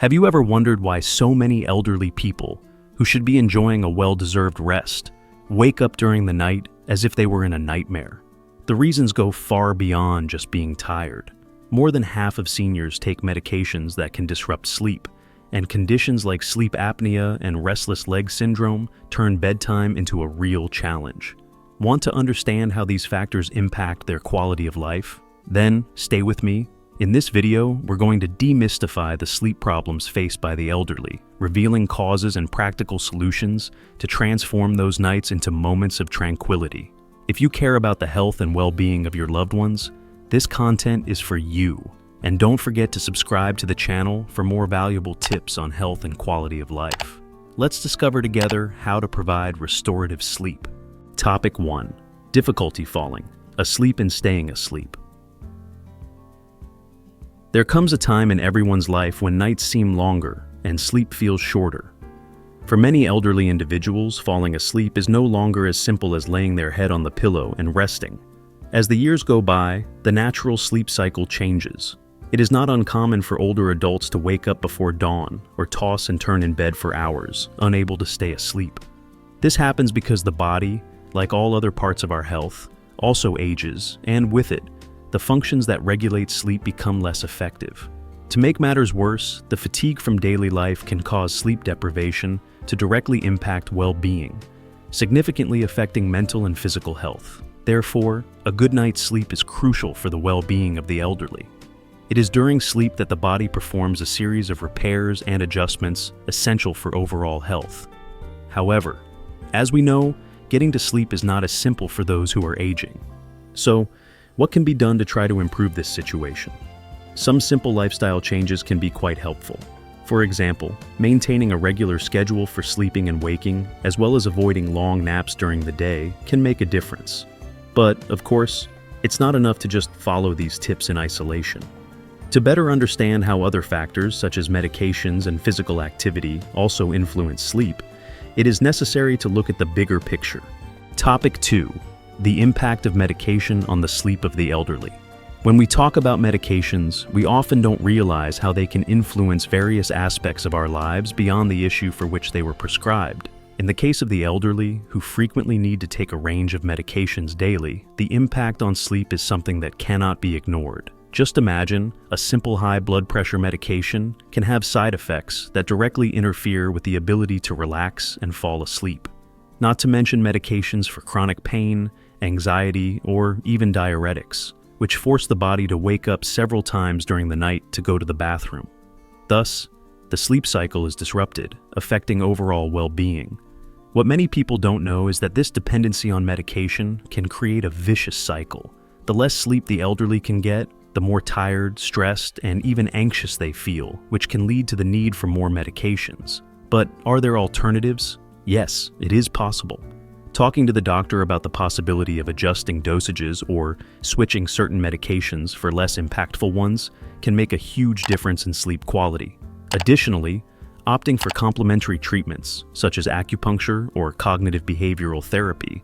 Have you ever wondered why so many elderly people, who should be enjoying a well-deserved rest, wake up during the night as if they were in a nightmare? The reasons go far beyond just being tired. More than half of seniors take medications that can disrupt sleep, and conditions like sleep apnea and restless leg syndrome turn bedtime into a real challenge. Want to understand how these factors impact their quality of life? Then stay with me. In this video, we're going to demystify the sleep problems faced by the elderly, revealing causes and practical solutions to transform those nights into moments of tranquility. If you care about the health and well-being of your loved ones, this content is for you. And don't forget to subscribe to the channel for more valuable tips on health and quality of life. Let's discover together how to provide restorative sleep. Topic 1. Difficulty falling, asleep and staying asleep. There comes a time in everyone's life when nights seem longer and sleep feels shorter. For many elderly individuals, falling asleep is no longer as simple as laying their head on the pillow and resting. As the years go by, the natural sleep cycle changes. It is not uncommon for older adults to wake up before dawn or toss and turn in bed for hours, unable to stay asleep. This happens because the body, like all other parts of our health, also ages, and with it, the functions that regulate sleep become less effective. To make matters worse, the fatigue from daily life can cause sleep deprivation to directly impact well-being, significantly affecting mental and physical health. Therefore, a good night's sleep is crucial for the well-being of the elderly. It is during sleep that the body performs a series of repairs and adjustments essential for overall health. However, as we know, getting to sleep is not as simple for those who are aging. So, what can be done to try to improve this situation? Some simple lifestyle changes can be quite helpful. For example, maintaining a regular schedule for sleeping and waking, as well as avoiding long naps during the day, can make a difference. But, of course, it's not enough to just follow these tips in isolation. To better understand how other factors, such as medications and physical activity, also influence sleep, it is necessary to look at the bigger picture. Topic 2. The impact of medication on the sleep of the elderly. When we talk about medications, we often don't realize how they can influence various aspects of our lives beyond the issue for which they were prescribed. In the case of the elderly, who frequently need to take a range of medications daily, the impact on sleep is something that cannot be ignored. Just imagine, a simple high blood pressure medication can have side effects that directly interfere with the ability to relax and fall asleep. Not to mention medications for chronic pain, anxiety, or even diuretics, which force the body to wake up several times during the night to go to the bathroom. Thus, the sleep cycle is disrupted, affecting overall well-being. What many people don't know is that this dependency on medication can create a vicious cycle. The less sleep the elderly can get, the more tired, stressed, and even anxious they feel, which can lead to the need for more medications. But are there alternatives? Yes, it is possible. Talking to the doctor about the possibility of adjusting dosages or switching certain medications for less impactful ones can make a huge difference in sleep quality. Additionally, opting for complementary treatments, such as acupuncture or cognitive behavioral therapy,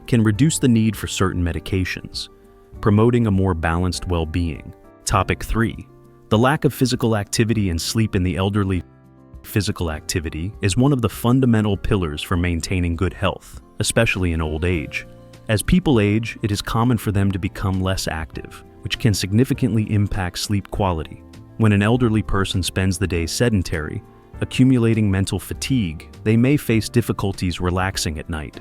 can reduce the need for certain medications, promoting a more balanced well-being. Topic 3. The lack of physical activity and sleep in the elderly. Physical activity is one of the fundamental pillars for maintaining good health, especially in old age. As people age, it is common for them to become less active, which can significantly impact sleep quality. When an elderly person spends the day sedentary, accumulating mental fatigue, they may face difficulties relaxing at night.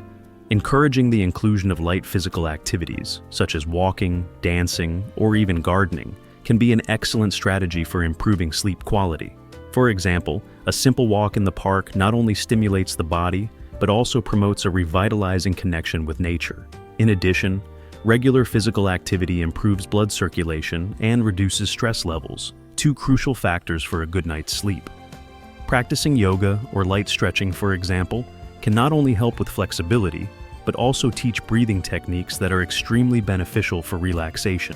Encouraging the inclusion of light physical activities, such as walking, dancing, or even gardening, can be an excellent strategy for improving sleep quality. For example, a simple walk in the park not only stimulates the body, but also promotes a revitalizing connection with nature. In addition, regular physical activity improves blood circulation and reduces stress levels, two crucial factors for a good night's sleep. Practicing yoga or light stretching, for example, can not only help with flexibility, but also teach breathing techniques that are extremely beneficial for relaxation.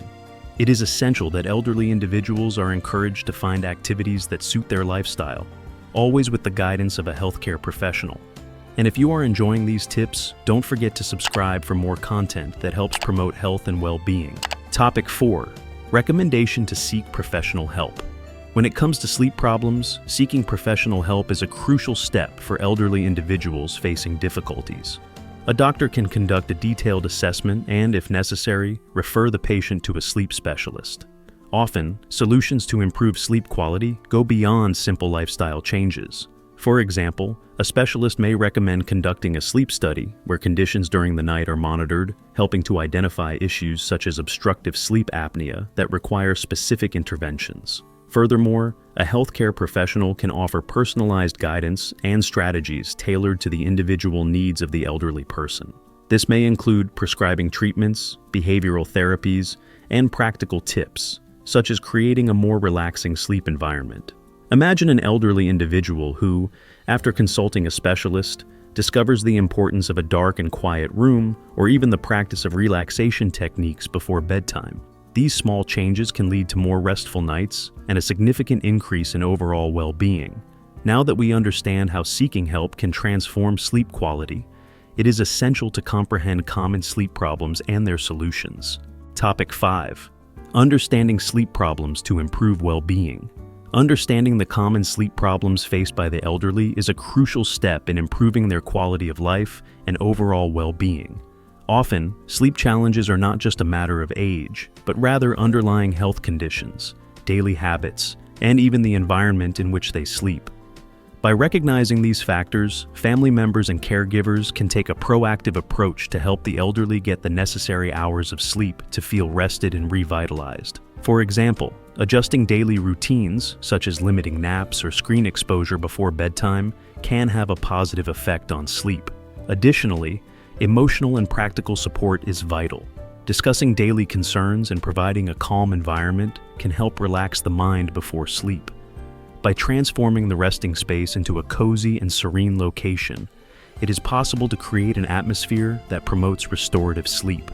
It is essential that elderly individuals are encouraged to find activities that suit their lifestyle, always with the guidance of a healthcare professional. And if you are enjoying these tips, don't forget to subscribe for more content that helps promote health and well-being. Topic 4. Recommendation to seek professional help. When it comes to sleep problems, seeking professional help is a crucial step for elderly individuals facing difficulties. A doctor can conduct a detailed assessment and, if necessary, refer the patient to a sleep specialist. Often, solutions to improve sleep quality go beyond simple lifestyle changes. For example, a specialist may recommend conducting a sleep study where conditions during the night are monitored, helping to identify issues such as obstructive sleep apnea that require specific interventions. Furthermore, a healthcare professional can offer personalized guidance and strategies tailored to the individual needs of the elderly person. This may include prescribing treatments, behavioral therapies, and practical tips, such as creating a more relaxing sleep environment. Imagine an elderly individual who, after consulting a specialist, discovers the importance of a dark and quiet room or even the practice of relaxation techniques before bedtime. These small changes can lead to more restful nights and a significant increase in overall well-being. Now that we understand how seeking help can transform sleep quality, it is essential to comprehend common sleep problems and their solutions. Topic 5. Understanding sleep problems to improve well-being. Understanding the common sleep problems faced by the elderly is a crucial step in improving their quality of life and overall well-being. Often, sleep challenges are not just a matter of age, but rather underlying health conditions, daily habits, and even the environment in which they sleep. By recognizing these factors, family members and caregivers can take a proactive approach to help the elderly get the necessary hours of sleep to feel rested and revitalized. For example, adjusting daily routines, such as limiting naps or screen exposure before bedtime, can have a positive effect on sleep. Additionally, emotional and practical support is vital. Discussing daily concerns and providing a calm environment can help relax the mind before sleep. By transforming the resting space into a cozy and serene location, it is possible to create an atmosphere that promotes restorative sleep.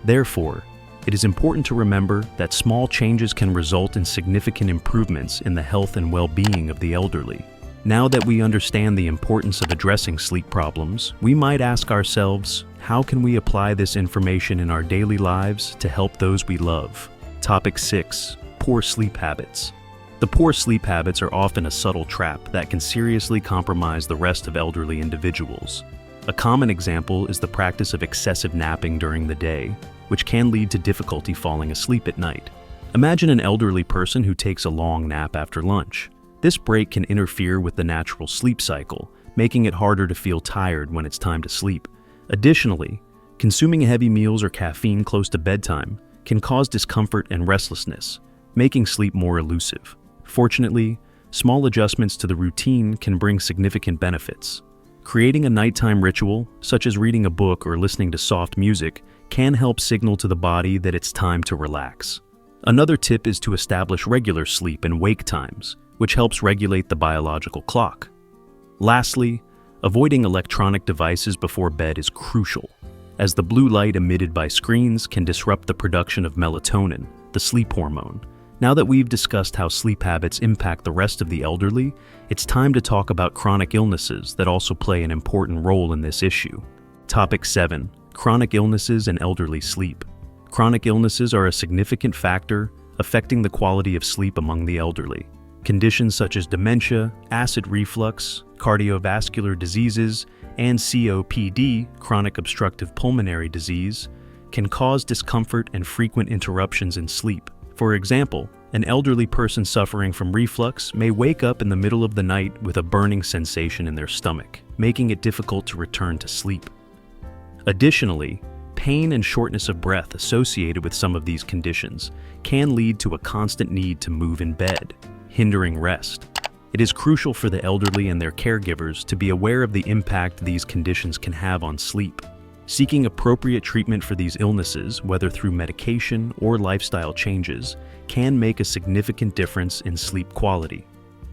Therefore, it is important to remember that small changes can result in significant improvements in the health and well-being of the elderly. Now that we understand the importance of addressing sleep problems, we might ask ourselves, how can we apply this information in our daily lives to help those we love? Topic 6. Poor sleep habits. The poor sleep habits are often a subtle trap that can seriously compromise the rest of elderly individuals. A common example is the practice of excessive napping during the day, which can lead to difficulty falling asleep at night. Imagine an elderly person who takes a long nap after lunch. This break can interfere with the natural sleep cycle, making it harder to feel tired when it's time to sleep. Additionally, consuming heavy meals or caffeine close to bedtime can cause discomfort and restlessness, making sleep more elusive. Fortunately, small adjustments to the routine can bring significant benefits. Creating a nighttime ritual, such as reading a book or listening to soft music, can help signal to the body that it's time to relax. Another tip is to establish regular sleep and wake times, which helps regulate the biological clock. Lastly, avoiding electronic devices before bed is crucial, as the blue light emitted by screens can disrupt the production of melatonin, the sleep hormone. Now that we've discussed how sleep habits impact the rest of the elderly, it's time to talk about chronic illnesses that also play an important role in this issue. Topic 7. Chronic illnesses and elderly sleep. Chronic illnesses are a significant factor affecting the quality of sleep among the elderly. Conditions such as dementia, acid reflux, cardiovascular diseases, and COPD, chronic obstructive pulmonary disease, can cause discomfort and frequent interruptions in sleep. For example, an elderly person suffering from reflux may wake up in the middle of the night with a burning sensation in their stomach, making it difficult to return to sleep. Additionally, pain and shortness of breath associated with some of these conditions can lead to a constant need to move in bed, hindering rest. It is crucial for the elderly and their caregivers to be aware of the impact these conditions can have on sleep. Seeking appropriate treatment for these illnesses, whether through medication or lifestyle changes, can make a significant difference in sleep quality.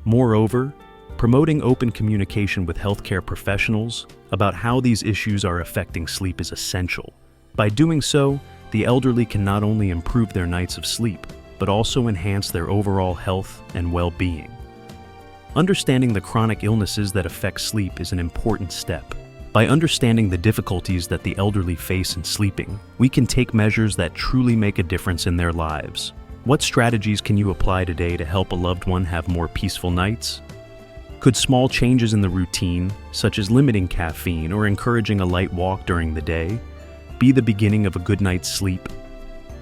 Moreover, promoting open communication with healthcare professionals about how these issues are affecting sleep is essential. By doing so, the elderly can not only improve their nights of sleep, but also enhance their overall health and well-being. Understanding the chronic illnesses that affect sleep is an important step. By understanding the difficulties that the elderly face in sleeping, we can take measures that truly make a difference in their lives. What strategies can you apply today to help a loved one have more peaceful nights? Could small changes in the routine, such as limiting caffeine or encouraging a light walk during the day, be the beginning of a good night's sleep?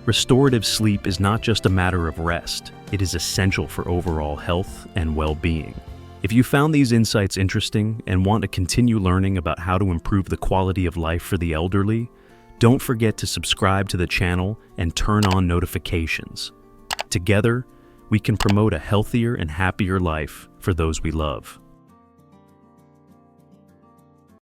Restorative sleep is not just a matter of rest, it is essential for overall health and well-being. If you found these insights interesting and want to continue learning about how to improve the quality of life for the elderly, don't forget to subscribe to the channel and turn on notifications. Together, we can promote a healthier and happier life for those we love.